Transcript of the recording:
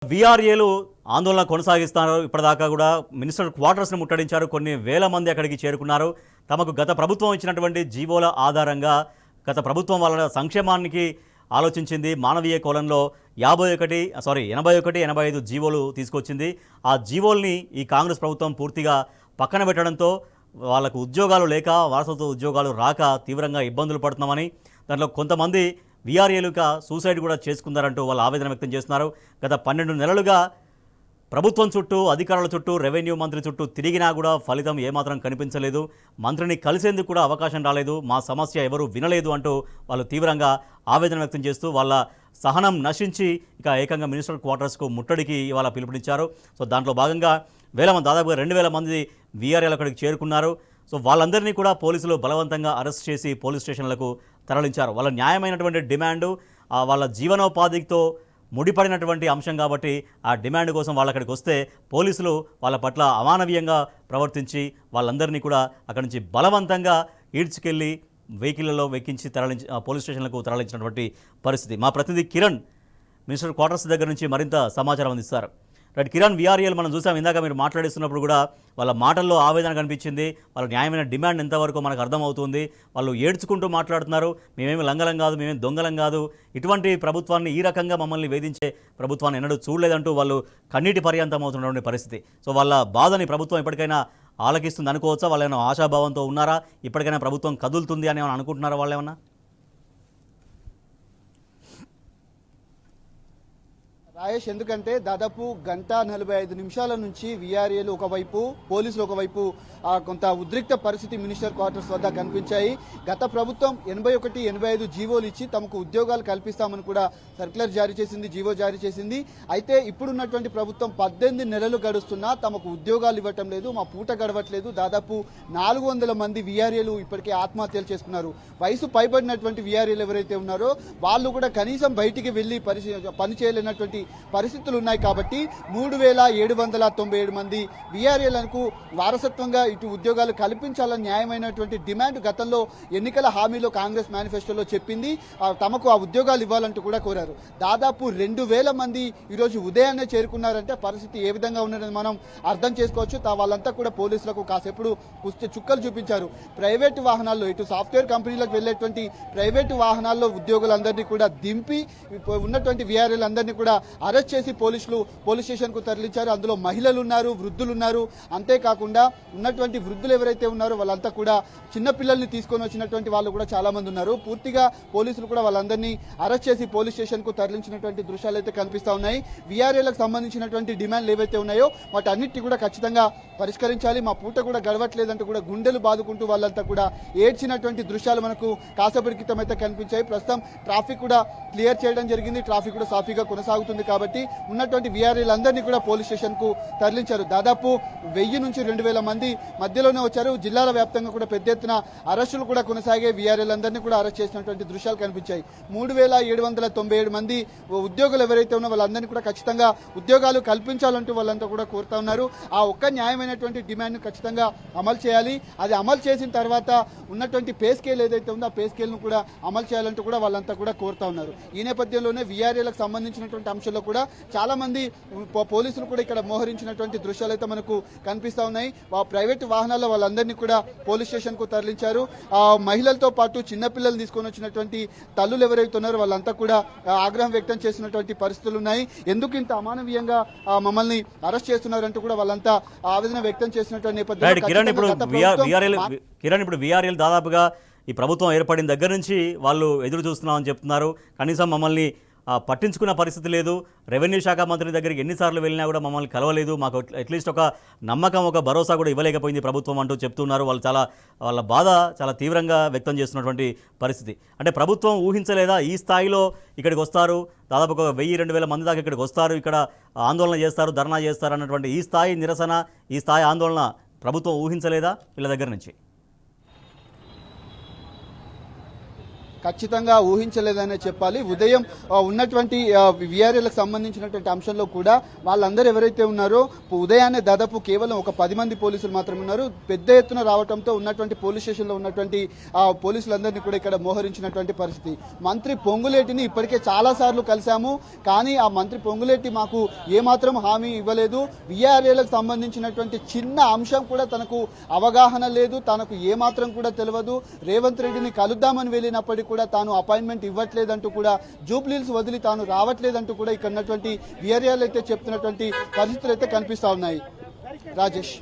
వీఆర్ఏలు ఆందోళన కొనసాగిస్తున్నారు. ఇప్పటిదాకా కూడా మినిస్టర్ క్వార్టర్స్ను ముట్టడించారు. కొన్ని వేల మంది అక్కడికి చేరుకున్నారు. తమకు గత ప్రభుత్వం ఇచ్చినటువంటి జీవోల ఆధారంగా గత ప్రభుత్వం వాళ్ళ సంక్షేమానికి ఆలోచించింది. మానవీయ కోణంలో 81, 85 జీవోలు తీసుకొచ్చింది. ఆ జీవోల్ని ఈ కాంగ్రెస్ ప్రభుత్వం పూర్తిగా పక్కన పెట్టడంతో వాళ్ళకు ఉద్యోగాలు లేక, వారసత్వ ఉద్యోగాలు రాక తీవ్రంగా ఇబ్బందులు పడుతున్నామని, దాంట్లో కొంతమంది వీఆర్ఏలుగా సూసైడ్ కూడా చేసుకున్నారంటూ వాళ్ళు ఆవేదన వ్యక్తం చేస్తున్నారు. గత 12 నెలలుగా ప్రభుత్వం చుట్టూ, అధికారుల చుట్టూ, రెవెన్యూ మంత్రి చుట్టూ తిరిగినా కూడా ఫలితం ఏమాత్రం కనిపించలేదు. మంత్రిని కలిసేందుకు కూడా అవకాశం రాలేదు. మా సమస్య ఎవరూ వినలేదు అంటూ వాళ్ళు తీవ్రంగా ఆవేదన వ్యక్తం చేస్తూ వాళ్ళ సహనం నశించి ఇక ఏకంగా మినిస్టర్ క్వార్టర్స్కు ముట్టడికి ఇవాళ పిలుపునిచ్చారు. సో దాంట్లో భాగంగా దాదాపుగా 2000 మంది వీఆర్ఏలు అక్కడికి చేరుకున్నారు. సో వాళ్ళందరినీ కూడా పోలీసులు బలవంతంగా అరెస్ట్ చేసి పోలీస్ స్టేషన్లకు తరలించారు. వాళ్ళ న్యాయమైనటువంటి డిమాండు వాళ్ళ జీవనోపాధితో ముడిపడినటువంటి అంశం కాబట్టి ఆ డిమాండ్ కోసం వాళ్ళు అక్కడికి వస్తే పోలీసులు వాళ్ళ పట్ల అమానవీయంగా ప్రవర్తించి వాళ్ళందరినీ కూడా అక్కడి నుంచి బలవంతంగా ఈడ్చుకెళ్ళి వెహికల్లో వెక్కించి పోలీస్ స్టేషన్లకు తరలించినటువంటి పరిస్థితి. మా ప్రతినిధి కిరణ్ మినిస్టర్ క్వార్టర్స్ దగ్గర నుంచి మరింత సమాచారం అందిస్తారు. రైట్ కిరణ్, వీఆర్ఏలు మనం చూసాం, ఇందాక మీరు మాట్లాడిస్తున్నప్పుడు కూడా వాళ్ళ మాటల్లో ఆవేదన కనిపించింది. వాళ్ళ న్యాయమైన డిమాండ్ ఎంతవరకు మనకు అర్థమవుతుంది. వాళ్ళు ఏడ్చుకుంటూ మాట్లాడుతున్నారు. మేమేమి లంగలం కాదు, మేమేమి దొంగలం కాదు, ఇటువంటి ప్రభుత్వాన్ని, ఈ రకంగా మమ్మల్ని వేధించే ప్రభుత్వాన్ని ఎన్నడూ చూడలేదంటూ వాళ్ళు కన్నీటి పర్యంతం అవుతున్నటువంటి పరిస్థితి. సో వాళ్ళ బాధని ప్రభుత్వం ఇప్పటికైనా ఆలకిస్తుంది అనుకోవచ్చా? వాళ్ళు ఏమైనా ఆశాభావంతో ఉన్నారా? ఇప్పటికైనా ప్రభుత్వం కదులుతుంది అని ఏమైనా అనుకుంటున్నారా వాళ్ళు ఏమన్నా? రాయేష్, ఎందుకంటే దాదాపు 1:45 నుంచి వీఆర్ఏలు ఒకవైపు, పోలీసులు ఒకవైపు కొంత ఉద్రిక్త పరిస్థితి మినిస్టర్ క్వార్టర్స్ వద్ద కనిపించాయి. గత ప్రభుత్వం 81, 85 జీవోలు ఇచ్చి తమకు ఉద్యోగాలు కల్పిస్తామని కూడా సర్క్యులర్ జారీ చేసింది, జీవో జారీ చేసింది. అయితే ఇప్పుడున్నటువంటి ప్రభుత్వం 18 నెలలు గడుస్తున్నా తమకు ఉద్యోగాలు ఇవ్వటం లేదు, మా పూట గడవట్లేదు. దాదాపు 400 మంది వీఆర్ఏలు ఇప్పటికే ఆత్మహత్యలు చేసుకున్నారు. వయసు పైబడినటువంటి వీఆర్ఏలు ఎవరైతే ఉన్నారో వాళ్ళు కూడా కనీసం బయటికి వెళ్లి పని చేయలేనటువంటి పరిస్థితులు ఉన్నాయి. కాబట్టి 3797 మంది వీఆర్ఏలకు వారసత్వంగా ఇటు ఉద్యోగాలు కల్పించాలని న్యాయమైనటువంటి డిమాండ్ గతంలో ఎన్నికల హామీలో కాంగ్రెస్ మేనిఫెస్టోలో చెప్పింది. తమకు ఆ ఉద్యోగాలు ఇవ్వాలంటూ కూడా కోరారు. దాదాపు 2000 మంది ఈరోజు ఉదయాన్నే చేరుకున్నారంటే పరిస్థితి ఏ విధంగా ఉన్నదని మనం అర్థం చేసుకోవచ్చు. వాళ్ళంతా కూడా పోలీసులకు కాసేపుడు చుక్కలు చూపించారు. ప్రైవేటు వాహనాల్లో, ఇటు సాఫ్ట్వేర్ కంపెనీలకు వెళ్లేటువంటి ప్రైవేటు వాహనాల్లో ఉద్యోగులందరినీ కూడా దింపి ఉన్నటువంటి వీఆర్ఏలందరినీ కూడా అరెస్ట్ చేసి పోలీస్ స్టేషన్ కు తరలించారు. అందులో మహిళలు ఉన్నారు, వృద్ధులు ఉన్నారు. అంతేకాకుండా ఉన్నటువంటి వృద్ధులు ఎవరైతే ఉన్నారో వాళ్ళంతా కూడా చిన్నపిల్లల్ని తీసుకొని వచ్చినటువంటి వాళ్ళు కూడా చాలా మంది ఉన్నారు. పూర్తిగా పోలీసులు కూడా వాళ్ళందరినీ అరెస్ట్ చేసి పోలీస్ స్టేషన్ కు తరలించినటువంటి దృశ్యాలు అయితే కనిపిస్తా ఉన్నాయి. వీఆర్ఏలకు సంబంధించినటువంటి డిమాండ్లు ఏవైతే ఉన్నాయో వాటన్నిటి కూడా ఖచ్చితంగా పరిష్కరించాలి, మా పూట కూడా గడవట్లేదంటూ కూడా గుండెలు బాదుకుంటూ వాళ్ళంతా కూడా ఏడ్చినటువంటి దృశ్యాలు మనకు కాసేపటి క్రితం అయితే కనిపించాయి. ప్రస్తుతం ట్రాఫిక్ కూడా క్లియర్ చేయడం జరిగింది. ట్రాఫిక్ కూడా సాఫీగా కొనసాగుతుంది కాబట్టి ఉన్నటువంటి వీఆర్ఏలందరినీ కూడా పోలీస్ స్టేషన్ కు తరలించారు. దాదాపు 1000 నుంచి 2000 మంది మధ్యలోనే వచ్చారు. జిల్లాల వ్యాప్తంగా కూడా పెద్ద ఎత్తున అరెస్టులు కూడా కొనసాగే. వీఆర్ఏలందరినీ కూడా అరెస్ట్ చేసినటువంటి దృశ్యాలు కనిపించాయి. 3797 మంది ఉద్యోగులు ఎవరైతే ఉన్నారో వాళ్ళందరినీ కూడా ఖచ్చితంగా ఉద్యోగాలు కల్పించాలంటూ వాళ్ళంతా కూడా కోరుతా ఉన్నారు. ఆ ఒక్క న్యాయమైనటువంటి డిమాండ్ ను ఖచ్చితంగా అమలు చేయాలి. అది అమలు చేసిన తర్వాత ఉన్నటువంటి పే స్కేల్ ఏదైతే ఉందో ఆ పే స్కేల్ ను కూడా అమలు చేయాలంటూ కూడా వాళ్ళంతా కూడా కోరుతా ఉన్నారు. ఈ నేపథ్యంలోనే వీఆర్ఏలకు సంబంధించినటువంటి అంశంలో కూడా చాలా మంది పోలీసులు కూడా ఇక్కడ మోహరించినటువంటి దృశ్యాలు అయితే మనకు కనిపిస్తా ఉన్నాయి. ప్రైవేటు వాహనాల్లో వాళ్ళందరినీ కూడా పోలీస్ స్టేషన్ కు తరలించారు. మహిళలతో పాటు చిన్నపిల్లలు తీసుకొని వచ్చినటువంటి తల్లులు ఎవరైతే ఉన్నారో వాళ్ళంతా కూడా ఆగ్రహం వ్యక్తం చేసినటువంటి పరిస్థితులు ఉన్నాయి. ఎందుకు ఇంత అమానవీయంగా మమ్మల్ని అరెస్ట్ చేస్తున్నారంటూ కూడా వాళ్ళంతా ఆవేదన వ్యక్తం చేసినటువంటి నేపథ్యంలో కిరణ్, ఇప్పుడు వీఆర్ఏలు దాదాపుగా ఈ ప్రభుత్వం ఏర్పడిన దగ్గర నుంచి వాళ్ళు ఎదురు చూస్తున్నామని చెప్తున్నారు. కనీసం మమ్మల్ని పట్టించుకున్న పరిస్థితి లేదు. రెవెన్యూ శాఖ మంత్రి దగ్గరికి ఎన్నిసార్లు వెళ్ళినా కూడా మమ్మల్ని కలవలేదు. మాకు అట్లీస్ట్ ఒక నమ్మకం, ఒక భరోసా కూడా ఇవ్వలేకపోయింది ప్రభుత్వం అంటూ చెప్తున్నారు. వాళ్ళు వాళ్ళ బాధ చాలా తీవ్రంగా వ్యక్తం చేస్తున్నటువంటి పరిస్థితి. అంటే ప్రభుత్వం ఊహించలేదా ఈ స్థాయిలో ఇక్కడికి వస్తారు, దాదాపు ఒక 1000-2000 మంది దాకా ఇక్కడికి వస్తారు, ఇక్కడ ఆందోళన చేస్తారు, ధర్నా చేస్తారు అన్నటువంటి ఈ స్థాయి నిరసన, ఈ స్థాయి ఆందోళన ప్రభుత్వం ఊహించలేదా వీళ్ళ దగ్గర నుంచి? ఖచ్చితంగా ఊహించలేదనే చెప్పాలి. ఉదయం ఉన్నటువంటి వీఆర్ఏలకు సంబంధించినటువంటి అంశంలో కూడా వాళ్ళందరూ ఎవరైతే ఉన్నారో ఉదయాన్నే దాదాపు కేవలం ఒక 10 మంది పోలీసులు మాత్రమే ఉన్నారు. పెద్ద ఎత్తున రావడంతో ఉన్నటువంటి పోలీస్ స్టేషన్లో ఉన్నటువంటి పోలీసులందరినీ కూడా ఇక్కడ మోహరించినటువంటి పరిస్థితి. మంత్రి పొంగులేటిని ఇప్పటికే చాలా సార్లు కలిశాము, కానీ ఆ మంత్రి పొంగులేటి మాకు ఏమాత్రం హామీ ఇవ్వలేదు. వీఆర్ఏలకు సంబంధించినటువంటి చిన్న అంశం కూడా తనకు అవగాహన లేదు, తనకు ఏమాత్రం కూడా తెలియదు. రేవంత్ రెడ్డిని కలుద్దామని వెళ్ళినప్పటికీ కూడా తాను అపాయింట్మెంట్ ఇవ్వట్లేదంటూ కూడా, జూబ్లీహిల్స్ వదిలి తాను రావట్లేదంటూ కూడా ఇక్కడ ఉన్నటువంటి వీఆర్ఏలు అయితే చెప్తున్నటువంటి పరిస్థితులు అయితే కనిపిస్తా ఉన్నాయి. రాజేష్.